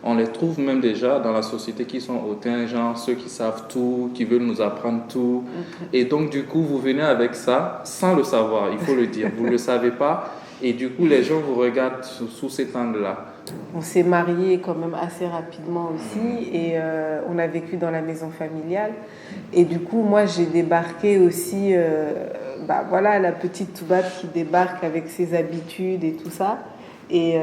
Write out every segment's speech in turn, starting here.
On les trouve même déjà dans la société qui sont hautains, genre ceux qui savent tout, qui veulent nous apprendre tout. Et donc, du coup, vous venez avec ça sans le savoir, il faut le dire. Vous ne le savez pas. Et du coup, les gens vous regardent sous cet angle-là. On s'est mariés quand même assez rapidement aussi et on a vécu dans la maison familiale. Et du coup, moi, j'ai débarqué aussi, voilà, la petite Toubab qui débarque avec ses habitudes et tout ça. Et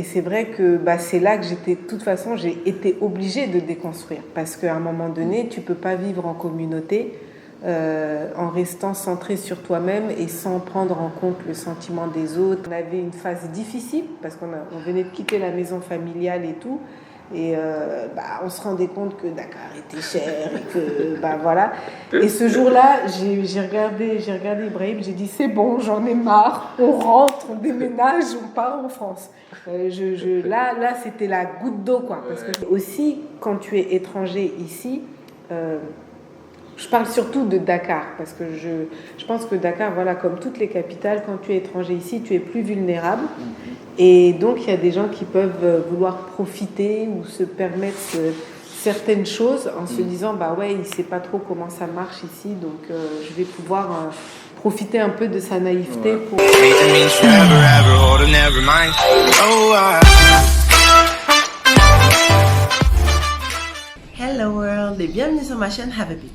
c'est vrai que c'est là que de toute façon, j'ai été obligée de déconstruire. Parce qu'à un moment donné, tu ne peux pas vivre en communauté en restant centré sur toi-même et sans prendre en compte le sentiment des autres. On avait une phase difficile parce qu'on venait de quitter la maison familiale et tout. Et on se rendait compte que Dakar était cher et que voilà. Et ce jour-là, j'ai regardé Ibrahim, j'ai dit c'est bon, j'en ai marre, on rentre, on déménage, on part en France. Là, c'était la goutte d'eau quoi. Parce que aussi, quand tu es étranger ici, je parle surtout de Dakar parce que je pense que Dakar, voilà, comme toutes les capitales, quand tu es étranger ici, tu es plus vulnérable. Et donc, il y a des gens qui peuvent vouloir profiter ou se permettre certaines choses en se disant, il ne sait pas trop comment ça marche ici, donc je vais pouvoir profiter un peu de sa naïveté pour... Hello world et bienvenue sur ma chaîne Have a Peek.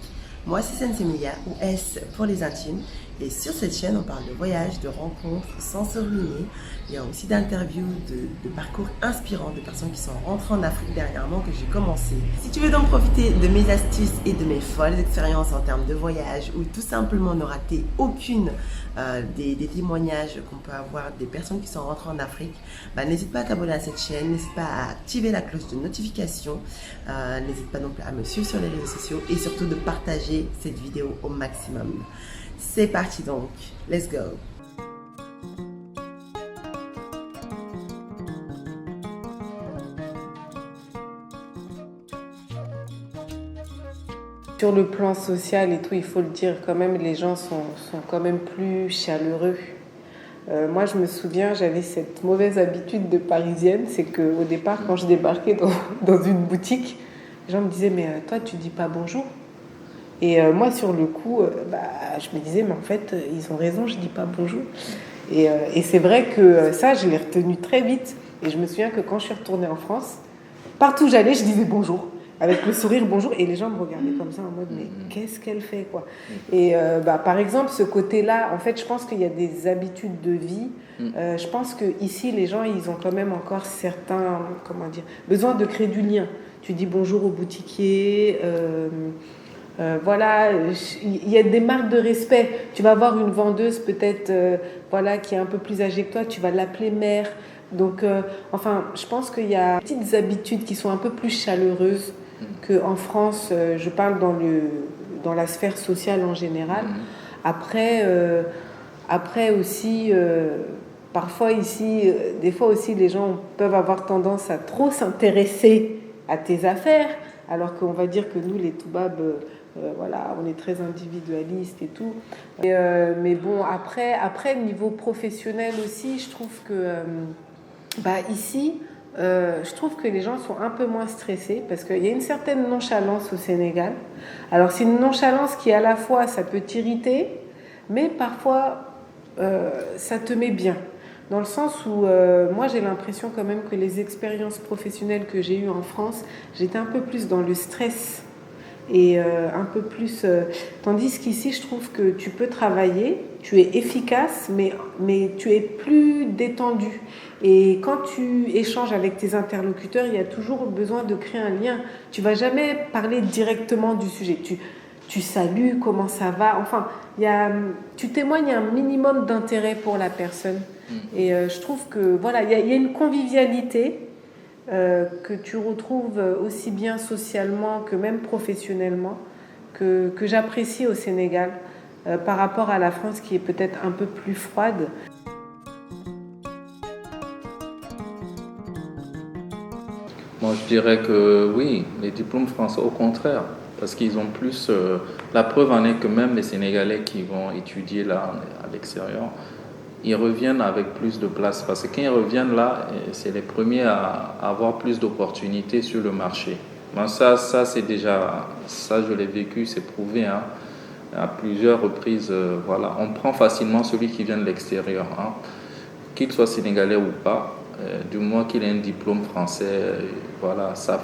Moi c'est Sensemilia ou S pour les intimes et sur cette chaîne on parle de voyages, de rencontres sans se ruiner. Il y a aussi d'interviews, de parcours inspirants de personnes qui sont rentrées en Afrique dernièrement que j'ai commencé. Si tu veux donc profiter de mes astuces et de mes folles expériences en termes de voyage ou tout simplement ne rater aucune des témoignages qu'on peut avoir des personnes qui sont rentrées en Afrique, n'hésite pas à t'abonner à cette chaîne, n'hésite pas à activer la cloche de notification, n'hésite pas non plus à me suivre sur les réseaux sociaux et surtout de partager cette vidéo au maximum. C'est parti donc, let's go! Sur le plan social et tout, il faut le dire quand même, les gens sont quand même plus chaleureux. Moi, je me souviens, j'avais cette mauvaise habitude de parisienne, c'est qu'au départ, quand je débarquais dans une boutique, les gens me disaient « mais toi, tu dis pas bonjour ?» Et moi, sur le coup, je me disais « mais en fait, ils ont raison, je dis pas bonjour ». Et c'est vrai que ça, je l'ai retenu très vite. Et je me souviens que quand je suis retournée en France, partout où j'allais, je disais « bonjour ». Avec le sourire bonjour, et les gens me regardaient comme ça en mode mais qu'est-ce qu'elle fait quoi. Et par exemple ce côté-là, en fait je pense qu'il y a des habitudes de vie. Je pense que ici les gens ils ont quand même encore certains besoin de créer du lien. Tu dis bonjour au boutiquier, voilà, il y a des marques de respect. Tu vas voir une vendeuse peut-être qui est un peu plus âgée que toi, tu vas l'appeler mère. Donc je pense qu'il y a des petites habitudes qui sont un peu plus chaleureuses qu'en France, je parle dans la sphère sociale en général. Après aussi, parfois ici, des fois aussi, les gens peuvent avoir tendance à trop s'intéresser à tes affaires, alors qu'on va dire que nous, les Toubab, on est très individualiste et tout. Mais bon, après, niveau professionnel aussi, je trouve que ici, je trouve que les gens sont un peu moins stressés parce qu'il y a une certaine nonchalance au Sénégal. Alors c'est une nonchalance qui à la fois ça peut t'irriter, mais parfois ça te met bien. Dans le sens où moi j'ai l'impression quand même que les expériences professionnelles que j'ai eues en France, j'étais un peu plus dans le stress et un peu plus... tandis qu'ici je trouve que tu peux travailler, tu es efficace, mais tu es plus détendu. Et quand tu échanges avec tes interlocuteurs, il y a toujours besoin de créer un lien. Tu ne vas jamais parler directement du sujet. Tu salues, comment ça va. Enfin, tu témoignes un minimum d'intérêt pour la personne. Et je trouve que voilà, il y a une convivialité que tu retrouves aussi bien socialement que même professionnellement, que j'apprécie au Sénégal par rapport à la France qui est peut-être un peu plus froide. Moi, je dirais que oui, les diplômes français, au contraire, parce qu'ils ont plus... la preuve en est que même les Sénégalais qui vont étudier là, à l'extérieur, ils reviennent avec plus de place. Parce que quand ils reviennent là, c'est les premiers à avoir plus d'opportunités sur le marché. Moi, ça c'est déjà, ça je l'ai vécu, c'est prouvé, hein, à plusieurs reprises. Voilà. On prend facilement celui qui vient de l'extérieur, hein, qu'il soit sénégalais ou pas, du moins qu'il ait un diplôme français. Voilà, ça,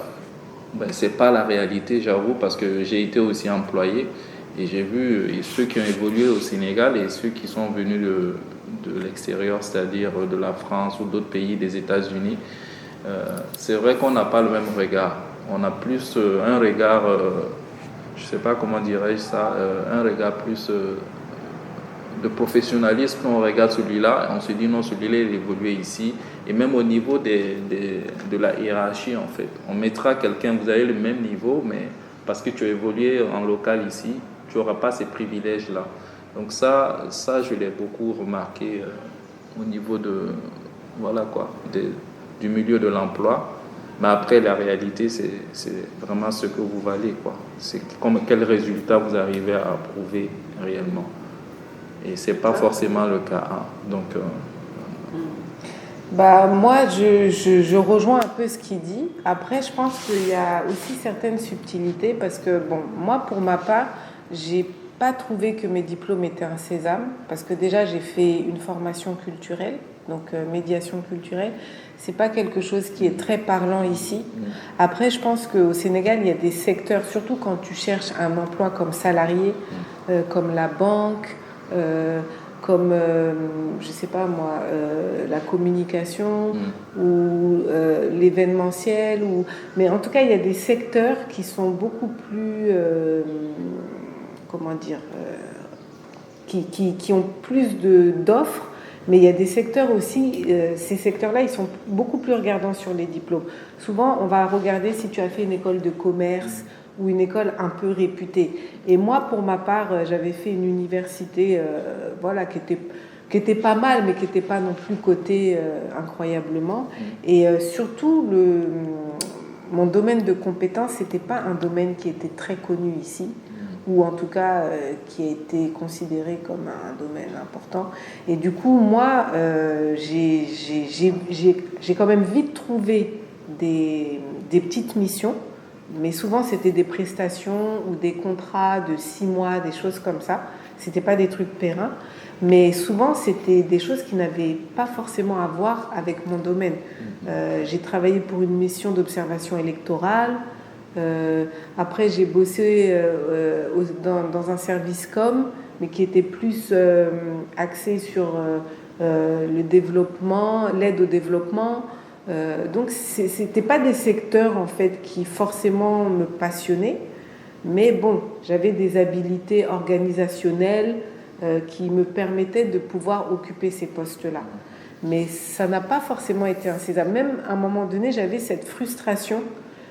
c'est pas la réalité, j'avoue, parce que j'ai été aussi employé et j'ai vu ceux qui ont évolué au Sénégal et ceux qui sont venus de l'extérieur, c'est-à-dire de la France ou d'autres pays, des États-Unis. C'est vrai qu'on n'a pas le même regard. On a plus un regard, je ne sais pas comment dirais-je ça, un regard plus de professionnalisme. Quand on regarde celui-là, on se dit non, celui-là il évolue ici. Et même au niveau de la hiérarchie, en fait. On mettra quelqu'un, vous avez le même niveau, mais parce que tu as évolué en local ici, tu n'auras pas ces privilèges-là. Donc ça je l'ai beaucoup remarqué au niveau du milieu de l'emploi. Mais après, la réalité, c'est vraiment ce que vous valez, quoi. C'est quel résultat vous arrivez à prouver réellement. Et ce n'est pas forcément le cas. Hein. Donc, moi, je rejoins un peu ce qu'il dit. Après, je pense qu'il y a aussi certaines subtilités parce que, moi, pour ma part, j'ai pas trouvé que mes diplômes étaient un sésame parce que déjà, j'ai fait une formation culturelle, donc médiation culturelle. C'est pas quelque chose qui est très parlant ici. Après, je pense qu'au Sénégal, il y a des secteurs, surtout quand tu cherches un emploi comme salarié, comme la banque, comme, je sais pas moi, la communication ou l'événementiel. Mais en tout cas, il y a des secteurs qui sont beaucoup plus, qui ont plus d'offres. Mais il y a des secteurs aussi, ces secteurs-là, ils sont beaucoup plus regardants sur les diplômes. Souvent, on va regarder si tu as fait une école de commerce ou une école un peu réputée. Et moi, pour ma part, j'avais fait une université qui était pas mal, mais qui n'était pas non plus cotée incroyablement. Et surtout, mon domaine de compétence, ce n'était pas un domaine qui était très connu ici, ou en tout cas qui a été considéré comme un domaine important. Et du coup, moi, j'ai quand même vite trouvé des petites missions, mais souvent c'était des prestations ou des contrats de 6 mois, des choses comme ça. C'était pas des trucs pérennes, mais souvent c'était des choses qui n'avaient pas forcément à voir avec mon domaine. J'ai travaillé pour une mission d'observation électorale. Après, j'ai bossé dans un service com, mais qui était plus axé sur le développement, l'aide au développement. Donc, c'était pas des secteurs en fait qui forcément me passionnaient, mais bon, j'avais des habilités organisationnelles qui me permettaient de pouvoir occuper ces postes-là. Mais ça n'a pas forcément été un sésame. Même à un moment donné, j'avais cette frustration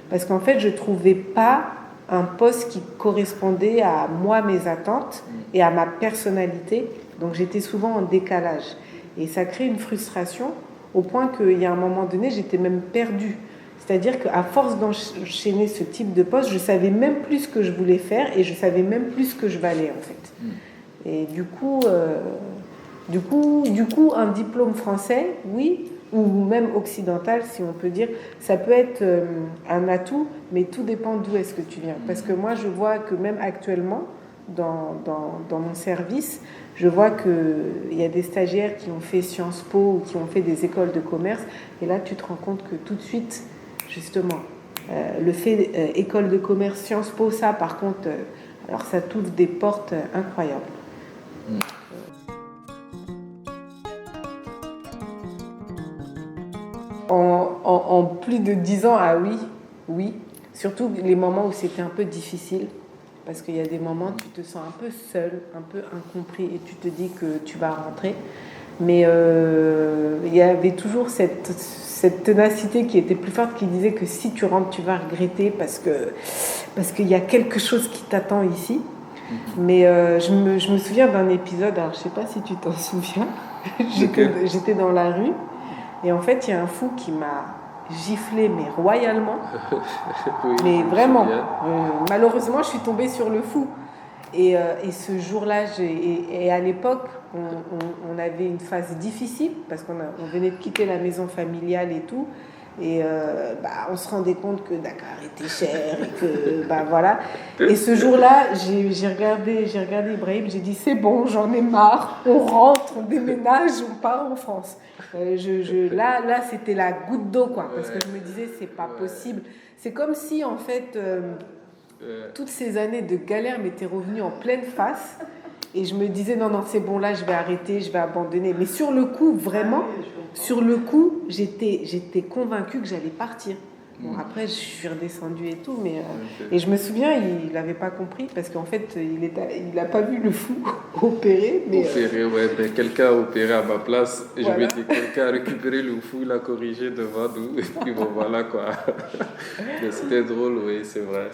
parce qu'en fait, je trouvais pas un poste qui correspondait à moi, mes attentes et à ma personnalité. Donc, j'étais souvent en décalage. Et ça crée une frustration au point qu'il y a un moment donné, j'étais même perdue. C'est-à-dire qu'à force d'enchaîner ce type de poste, je savais même plus ce que je voulais faire et je savais même plus ce que je valais, en fait. Et du coup, un diplôme français, oui, ou même occidental, si on peut dire, ça peut être un atout, mais tout dépend d'où est-ce que tu viens. Parce que moi, je vois que même actuellement, dans mon service, je vois qu'il y a des stagiaires qui ont fait Sciences Po ou qui ont fait des écoles de commerce, et là, tu te rends compte que tout de suite, justement, le fait école de commerce, Sciences Po, ça, par contre, alors ça t'ouvre des portes incroyables. En plus de 10 ans, ah oui. Surtout les moments où c'était un peu difficile. Parce qu'il y a des moments où tu te sens un peu seul, un peu incompris et tu te dis que tu vas rentrer. Mais il y avait toujours cette ténacité qui était plus forte, qui disait que si tu rentres, tu vas regretter parce qu'il y a quelque chose qui t'attend ici. Mais je me souviens d'un épisode, alors je ne sais pas si tu t'en souviens, j'étais dans la rue. Et en fait, il y a un fou qui m'a giflé, mais royalement. Oui, mais vraiment. Malheureusement, je suis tombée sur le fou. Et ce jour-là, et à l'époque, on avait une phase difficile parce on venait de quitter la maison familiale et tout. Et on se rendait compte que Dakar était cher et que voilà. Et ce jour-là, j'ai regardé Ibrahim, j'ai dit c'est bon, j'en ai marre, on rentre, on déménage, on part en France. Là, c'était la goutte d'eau, quoi, parce que je me disais c'est pas possible. C'est comme si en fait toutes ces années de galère m'étaient revenues en pleine face. Et je me disais, non, c'est bon, là, je vais arrêter, je vais abandonner. Mais sur le coup, vraiment, j'étais convaincue que j'allais partir. Bon, après, je suis redescendue et tout, mais... et je me souviens, il n'avait pas compris, parce qu'en fait, il n'a pas vu le fou opérer. Mais quelqu'un a opéré à ma place. Et voilà. Je me dis, quelqu'un a récupéré le fou, il a corrigé devant nous. Et puis bon, voilà, quoi. Mais c'était drôle, oui, c'est vrai.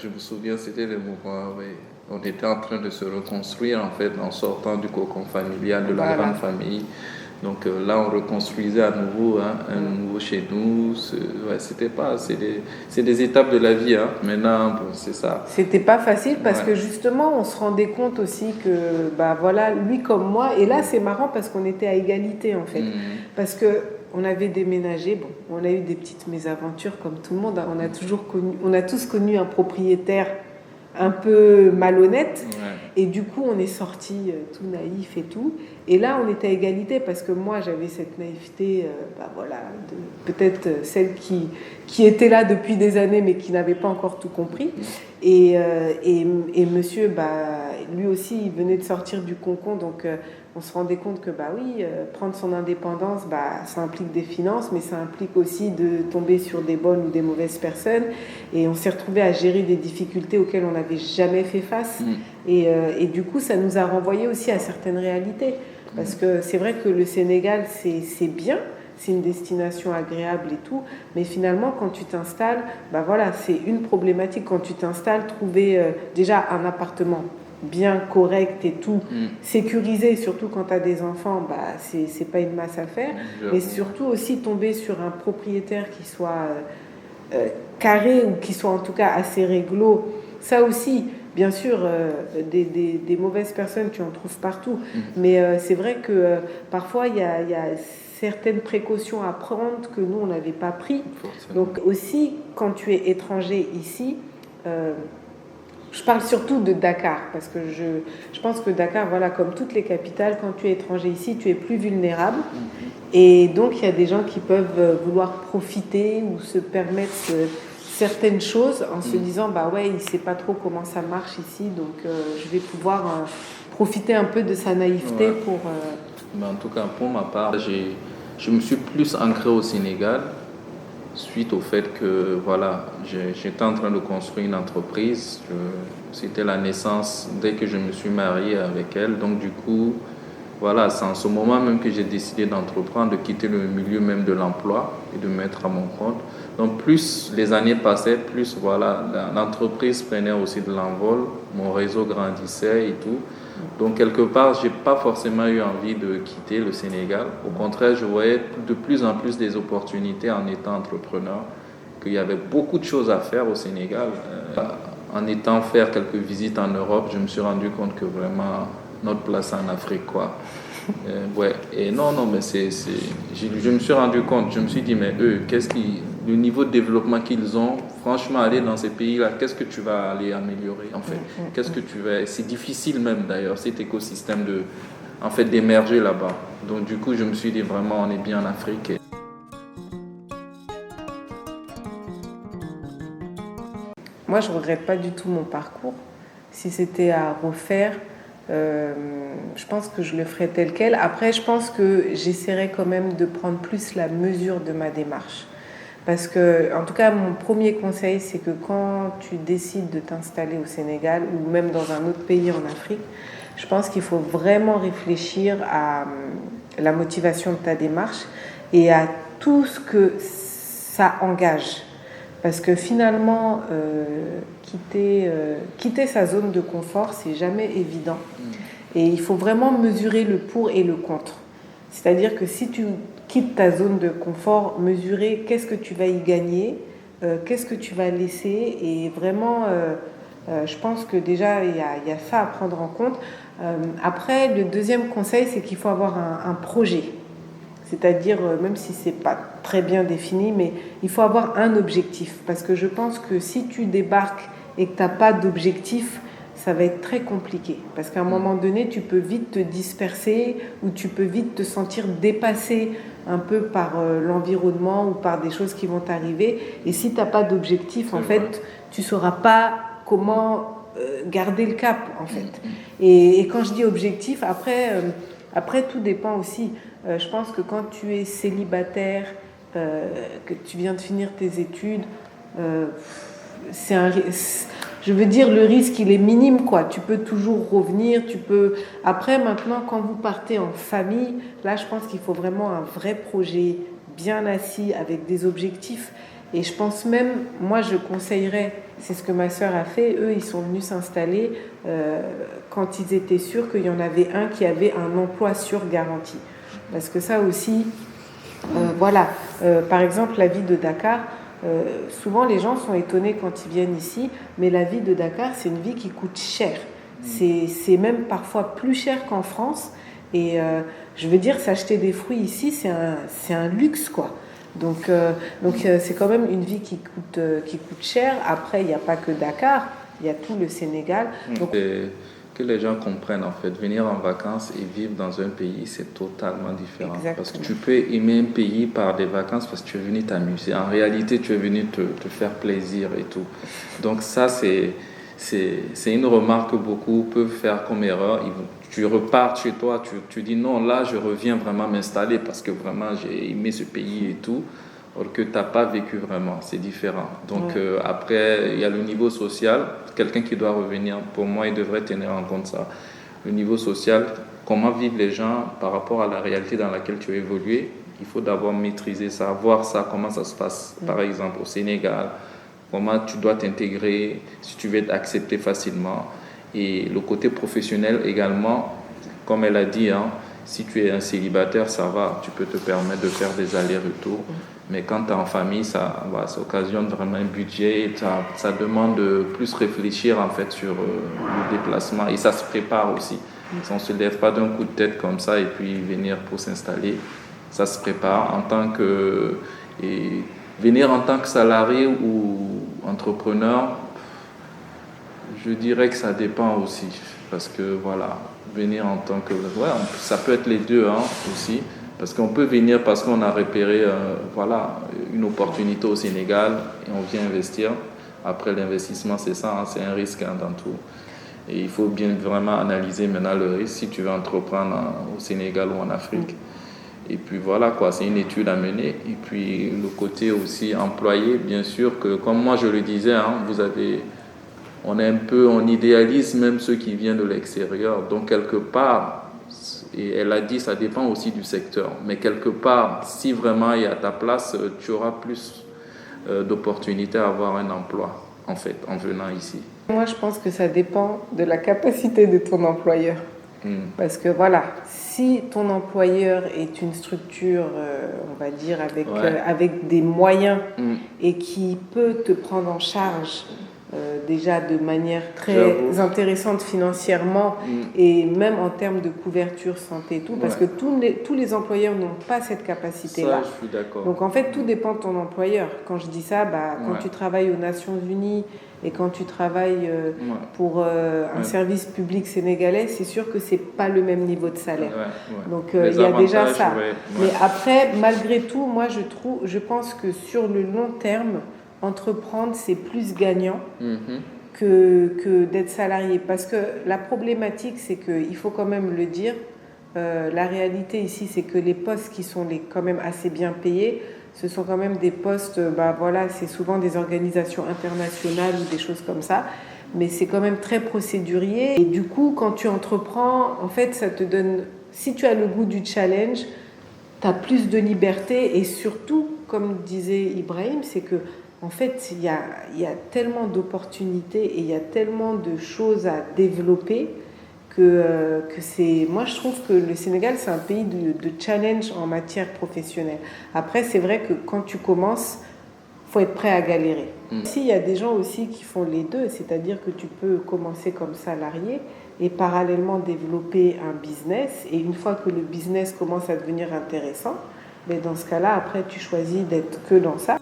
Je me souviens, c'était le moment, oui. On était en train de se reconstruire, en fait, en sortant du cocon familial de la grande famille. Donc là, on reconstruisait à nouveau, un nouveau chez nous. C'est des étapes de la vie. Maintenant, bon, c'est ça. C'était pas facile parce que justement, on se rendait compte aussi que, lui comme moi, et là, c'est marrant parce qu'on était à égalité, en fait. Parce que on avait déménagé, on a eu des petites mésaventures comme tout le monde. On a tous connu un propriétaire un peu malhonnête, et du coup on est sorti tout naïf et tout, et là on était à égalité parce que moi j'avais cette naïveté peut-être celle qui était là depuis des années mais qui n'avait pas encore tout compris, et monsieur lui aussi il venait de sortir du cocon, donc on se rendait compte que prendre son indépendance, ça implique des finances, mais ça implique aussi de tomber sur des bonnes ou des mauvaises personnes. Et on s'est retrouvé à gérer des difficultés auxquelles on n'avait jamais fait face. Et du coup, ça nous a renvoyé aussi à certaines réalités. Parce que c'est vrai que le Sénégal, c'est bien, c'est une destination agréable et tout, mais finalement, quand tu t'installes, c'est une problématique. Quand tu t'installes, trouver déjà un appartement bien correct et tout, sécurisé, surtout quand tu as des enfants, c'est pas une masse à faire, mais surtout aussi tomber sur un propriétaire qui soit carré ou qui soit en tout cas assez réglo. Ça aussi, bien sûr, des mauvaises personnes, tu en trouves partout, mais c'est vrai que parfois il y a certaines précautions à prendre que nous on n'avait pas pris. Donc aussi, quand tu es étranger ici, je parle surtout de Dakar, parce que je pense que Dakar, comme toutes les capitales, quand tu es étranger ici, tu es plus vulnérable. Et donc, il y a des gens qui peuvent vouloir profiter ou se permettre certaines choses en se disant, il ne sait pas trop comment ça marche ici, donc je vais pouvoir profiter un peu de sa naïveté pour... Mais en tout cas, pour ma part, je me suis plus ancré au Sénégal, suite au fait que j'étais en train de construire une entreprise. C'était la naissance dès que je me suis marié avec elle. Donc du coup, c'est en ce moment même que j'ai décidé d'entreprendre, de quitter le milieu même de l'emploi et de me mettre à mon compte. Donc plus les années passaient, plus l'entreprise prenait aussi de l'envol, mon réseau grandissait et tout. Donc quelque part, j'ai pas forcément eu envie de quitter le Sénégal. Au contraire, je voyais de plus en plus des opportunités en étant entrepreneur, qu'il y avait beaucoup de choses à faire au Sénégal. En étant faire quelques visites en Europe, je me suis rendu compte que vraiment notre place en Afrique, quoi. Et non, mais je me suis rendu compte, je me suis dit, mais eux, le niveau de développement qu'ils ont, franchement, aller dans ces pays-là, qu'est-ce que tu vas aller améliorer, en fait? C'est difficile même, d'ailleurs, cet écosystème d'émerger là-bas. Donc, du coup, je me suis dit, vraiment, on est bien en Afrique. Moi, je ne regrette pas du tout mon parcours. Si c'était à refaire, je pense que je le ferais tel quel. Après, je pense que j'essaierais quand même de prendre plus la mesure de ma démarche. Parce que, en tout cas, mon premier conseil, c'est que quand tu décides de t'installer au Sénégal ou même dans un autre pays en Afrique, je pense qu'il faut vraiment réfléchir à la motivation de ta démarche et à tout ce que ça engage. Parce que finalement, quitter sa zone de confort, c'est jamais évident. Et il faut vraiment mesurer le pour et le contre. C'est-à-dire que si tu quittes ta zone de confort, mesurer qu'est-ce que tu vas y gagner, qu'est-ce que tu vas laisser, et vraiment Je pense que déjà, il y a ça à prendre en compte. Après, le deuxième conseil, c'est qu'il faut avoir un projet. C'est-à-dire, même si ce n'est pas très bien défini, mais il faut avoir un objectif. Parce que je pense que si tu débarques et que tu n'as pas d'objectif, ça va être très compliqué. Parce qu'à un moment donné, tu peux vite te disperser ou tu peux vite te sentir dépassé un peu par l'environnement ou par des choses qui vont t'arriver. Et si tu n'as pas d'objectif, en fait, tu ne sauras pas comment garder le cap, en fait. Et quand je dis objectif, après tout dépend aussi. Je pense que quand tu es célibataire, que tu viens de finir tes études, je veux dire, le risque, il est minime, quoi. Tu peux toujours revenir, Après, maintenant, quand vous partez en famille, là, je pense qu'il faut vraiment un vrai projet bien assis avec des objectifs. Et je pense même, moi, je conseillerais, c'est ce que ma sœur a fait, eux, ils sont venus s'installer quand ils étaient sûrs qu'il y en avait un qui avait un emploi sûr garanti. Parce que ça aussi, voilà. Par exemple, la vie de Dakar, souvent les gens sont étonnés quand ils viennent ici, mais la vie de Dakar, c'est une vie qui coûte cher. C'est même parfois plus cher qu'en France. Et je veux dire, s'acheter des fruits ici, c'est un luxe, quoi. Donc c'est quand même une vie qui coûte cher. Après, il n'y a pas que Dakar, il y a tout le Sénégal. Donc, que les gens comprennent, en fait, venir en vacances et vivre dans un pays, c'est totalement différent. Exactement. Parce que tu peux aimer un pays par des vacances parce que tu es venu t'amuser. En réalité, tu es venu te faire plaisir et tout. Donc ça, c'est une remarque que beaucoup peuvent faire comme erreur. Tu repars chez toi, tu dis non, là, je reviens vraiment m'installer parce que vraiment, j'ai aimé ce pays et tout. Alors que tu n'as pas vécu vraiment, c'est différent. Donc après, il y a le niveau social. Quelqu'un qui doit revenir, pour moi, il devrait tenir en compte ça. Le niveau social, comment vivent les gens par rapport à la réalité dans laquelle tu as évolué. Il faut d'abord maîtriser ça, voir ça, comment ça se passe. Par exemple, au Sénégal, comment tu dois t'intégrer, si tu veux être accepté facilement. Et le côté professionnel également, comme elle a dit, si tu es un célibataire, ça va, tu peux te permettre de faire des allers-retours. Mais quand tu es en famille, ça occasionne vraiment un budget. Ça demande de plus réfléchir en fait sur le déplacement. Et ça se prépare aussi. On ne se lève pas d'un coup de tête comme ça et puis venir pour s'installer. Ça se prépare venir en tant que salarié ou entrepreneur, je dirais que ça dépend aussi. Parce que voilà, venir en tant que... ça peut être les deux aussi. Parce qu'on peut venir parce qu'on a repéré une opportunité au Sénégal et on vient investir. Après l'investissement, c'est ça, c'est un risque dans tout. Et il faut bien vraiment analyser maintenant le risque si tu veux entreprendre au Sénégal ou en Afrique. Et puis voilà, quoi, c'est une étude à mener. Et puis le côté aussi employé, bien sûr que comme moi je le disais, on idéalise même ceux qui viennent de l'extérieur. Donc quelque part, et elle a dit ça dépend aussi du secteur, mais quelque part, si vraiment il y a ta place, tu auras plus d'opportunités à avoir un emploi, en fait, en venant ici. Moi, je pense que ça dépend de la capacité de ton employeur. Parce que voilà, si ton employeur est une structure, on va dire, avec des moyens et qui peut te prendre en charge déjà de manière très intéressante financièrement et même en termes de couverture santé et tout, parce que tous les employeurs n'ont pas cette capacité-là. Ça, je suis d'accord. Donc en fait, tout dépend de ton employeur. Quand je dis ça, quand tu travailles aux Nations Unies et quand tu travailles pour un service public sénégalais, c'est sûr que c'est pas le même niveau de salaire. Donc il y a déjà ça. Mais après, malgré tout, moi je pense que sur le long terme, entreprendre, c'est plus gagnant que d'être salarié. Parce que la problématique, c'est qu'il faut quand même le dire, la réalité ici, c'est que les postes qui sont quand même assez bien payés, ce sont quand même des postes, c'est souvent des organisations internationales ou des choses comme ça, mais c'est quand même très procédurier. Et du coup, quand tu entreprends, en fait, ça te donne, si tu as le goût du challenge, tu as plus de liberté et surtout, comme disait Ibrahim, c'est que en fait, il y a tellement d'opportunités et il y a tellement de choses à développer que c'est... Moi, je trouve que le Sénégal, c'est un pays de challenge en matière professionnelle. Après, c'est vrai que quand tu commences, faut être prêt à galérer. S'il y a des gens aussi qui font les deux, c'est-à-dire que tu peux commencer comme salarié et parallèlement développer un business. Et une fois que le business commence à devenir intéressant, mais dans ce cas-là, après, tu choisis d'être que dans ça.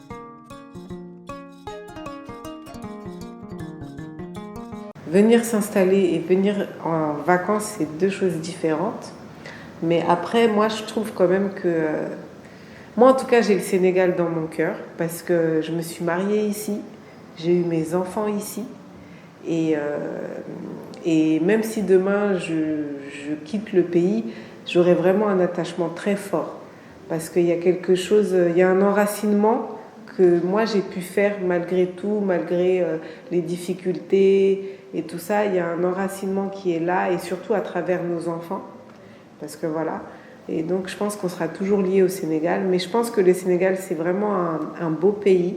Venir s'installer et venir en vacances, c'est deux choses différentes. Mais après, moi, je trouve quand même que... moi, en tout cas, j'ai le Sénégal dans mon cœur parce que je me suis mariée ici, j'ai eu mes enfants ici. Et même si demain, je quitte le pays, j'aurai vraiment un attachement très fort. Parce qu'il y a quelque chose, il y a un enracinement que moi, j'ai pu faire malgré tout, malgré les difficultés et tout ça. Il y a un enracinement qui est là et surtout à travers nos enfants. Parce que voilà. Et donc, je pense qu'on sera toujours lié au Sénégal. Mais je pense que le Sénégal, c'est vraiment un beau pays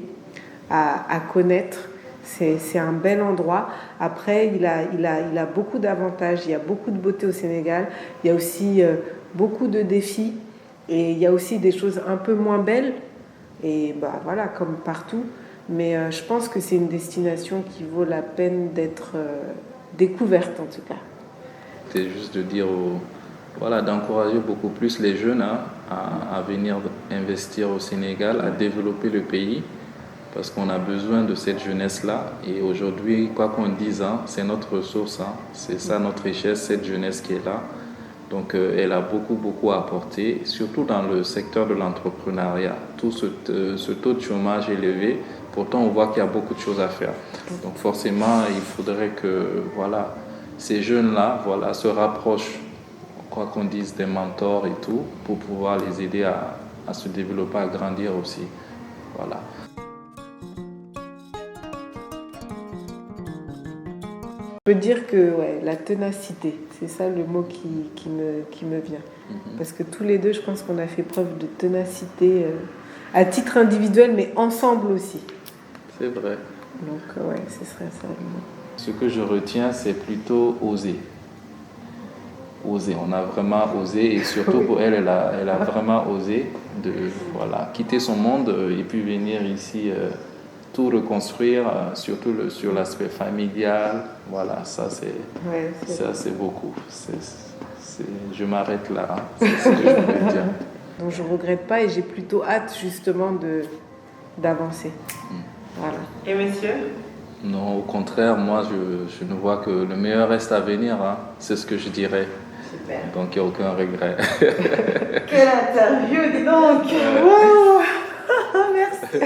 à connaître. C'est un bel endroit. Après, il a beaucoup d'avantages. Il y a beaucoup de beauté au Sénégal. Il y a aussi beaucoup de défis. Et il y a aussi des choses un peu moins belles. Et bah, voilà, comme partout. Mais je pense que c'est une destination qui vaut la peine d'être découverte, en tout cas. C'est juste de dire voilà, d'encourager beaucoup plus les jeunes à venir investir au Sénégal, à développer le pays, parce qu'on a besoin de cette jeunesse-là. Et aujourd'hui, quoi qu'on dise, c'est notre ressource, c'est ça notre richesse, cette jeunesse qui est là. Donc elle a beaucoup à apporter, surtout dans le secteur de l'entrepreneuriat. Tout ce taux de chômage élevé, pourtant on voit qu'il y a beaucoup de choses à faire. Donc forcément, il faudrait que voilà, ces jeunes-là se rapprochent, quoi qu'on dise, des mentors et tout, pour pouvoir les aider à se développer, à grandir aussi. Voilà. Je peux dire que la ténacité, c'est ça le mot qui me vient. Parce que tous les deux, je pense qu'on a fait preuve de ténacité à titre individuel, mais ensemble aussi. C'est vrai. Donc ce serait ça le mot. Ce que je retiens, c'est plutôt oser. Oser, on a vraiment osé, et surtout pour elle, elle a vraiment osé de quitter son monde et puis venir ici tout reconstruire, surtout sur l'aspect familial. Voilà, ça c'est beaucoup. Je m'arrête là, c'est ce que je voulais dire. Donc je ne regrette pas et j'ai plutôt hâte justement d'avancer. Voilà. Et monsieur ? Non, au contraire, moi je ne vois que le meilleur reste à venir, c'est ce que je dirais. Super. Donc il n'y a aucun regret. Quelle interview, dis donc. Wow. Merci.